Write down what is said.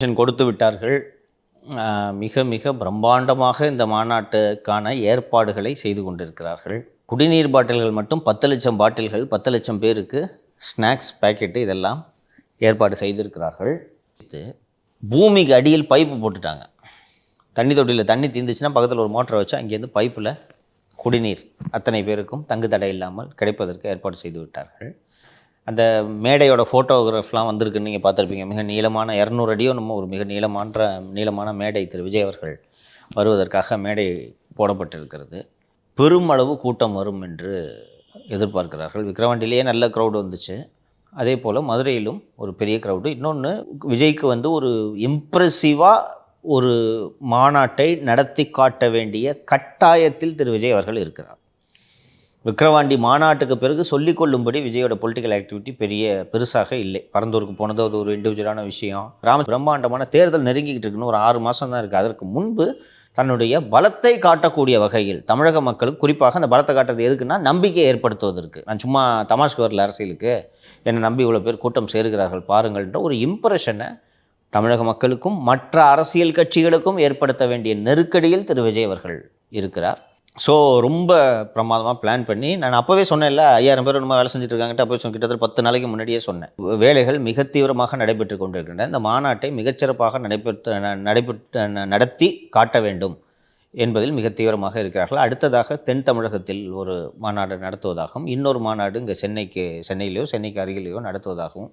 கொடுத்து விட்டார்கள். மிக மிக பிரம்மாண்டமாக இந்த மாநாட்டுக்கான ஏற்பாடுகளை செய்து கொண்டிருக்கிறார்கள். குடிநீர் பாட்டில்கள் மட்டும் 10,00,000 பாட்டில்கள் 10,00,000 பேருக்கு ஸ்நாக்ஸ் பேக்கெட்டு இதெல்லாம் ஏற்பாடு செய்திருக்கிறார்கள். இது பூமிக்கு அடியில் பைப்பு போட்டுட்டாங்க. தண்ணி தொட்டியில் தண்ணி தீர்ந்துச்சுன்னா பக்கத்தில் ஒரு மோட்டரை வச்சு அங்கேருந்து பைப்பில் குடிநீர் அத்தனை பேருக்கும் தங்கு தடை இல்லாமல் கிடைப்பதற்கு ஏற்பாடு செய்து விட்டார்கள். அந்த மேடையோட ஃபோட்டோகிராஃப்லாம் வந்திருக்குன்னு நீங்கள் பார்த்துருப்பீங்க. மிக நீளமான 200 அடியோ நம்ம ஒரு மிக நீளமான மேடை திரு விஜய் அவர்கள் வருவதற்காக மேடை போடப்பட்டிருக்கிறது. பெருமளவு கூட்டம் வரும் என்று எதிர்பார்க்கிறார்கள். விக்கிரவாண்டிலேயே நல்ல க்ரௌடு வந்துச்சு. அதே போல் மதுரையிலும் ஒரு பெரிய க்ரௌடு. இன்னொன்று, விஜய்க்கு ஒரு இம்ப்ரெசிவாக ஒரு மாநாட்டை நடத்தி காட்ட வேண்டிய கட்டாயத்தில் திரு விஜய் அவர்கள் இருக்கிறார். விக்கிரவாண்டி மாநாட்டுக்கு பிறகு சொல்லிக்கொள்ளும்படி விஜயோட பொலிட்டிக்கல் ஆக்டிவிட்டி பெருசாக இல்லை. பரந்தூருக்கு போனது அது ஒரு இண்டிவிஜுவலான விஷயம். பிரம்மாண்டமான தேர்தல் நெருங்கிக்கிட்டு இருக்குன்னு ஒரு 6 மாதம் தான் இருக்குது. அதற்கு முன்பு தன்னுடைய பலத்தை காட்டக்கூடிய வகையில் தமிழக மக்களுக்கு, குறிப்பாக அந்த பலத்தை காட்டுறது எதுக்குன்னா நம்பிக்கையை ஏற்படுத்துவதற்கு. நான் சும்மா தமாஷ்க்கு வரல அரசியலுக்கு, என்னை நம்பி இவ்வளோ பேர் கூட்டம் சேருகிறார்கள் பாருங்கள்ன்ற ஒரு இம்ப்ரெஷனை தமிழக மக்களுக்கும் மற்ற அரசியல் கட்சிகளுக்கும் ஏற்படுத்த வேண்டிய நெருக்கடியில் திரு விஜய் அவர்கள் இருக்கிறார். ஸோ ரொம்ப பிரமாதமாக பிளான் பண்ணி, நான் அப்போவே சொன்னேன்ல, 5000 பேர் நம்ம வேலை செஞ்சுட்டு இருக்காங்கட்டு அப்போ கிட்டத்தட்ட 10 நாளைக்கு முன்னாடியே சொன்னேன். வேலைகள் மிக தீவிரமாக நடைபெற்று கொண்டிருக்கின்றன. இந்த மாநாட்டை மிகச்சிறப்பாக நடத்தி காட்ட வேண்டும் என்பதில் மிக தீவிரமாக இருக்கிறார்கள். அடுத்ததாக தென் தமிழகத்தில் ஒரு மாநாடு நடத்துவதாகவும், இன்னொரு மாநாடு இங்கே சென்னைக்கு அருகிலேயோ நடத்துவதாகவும்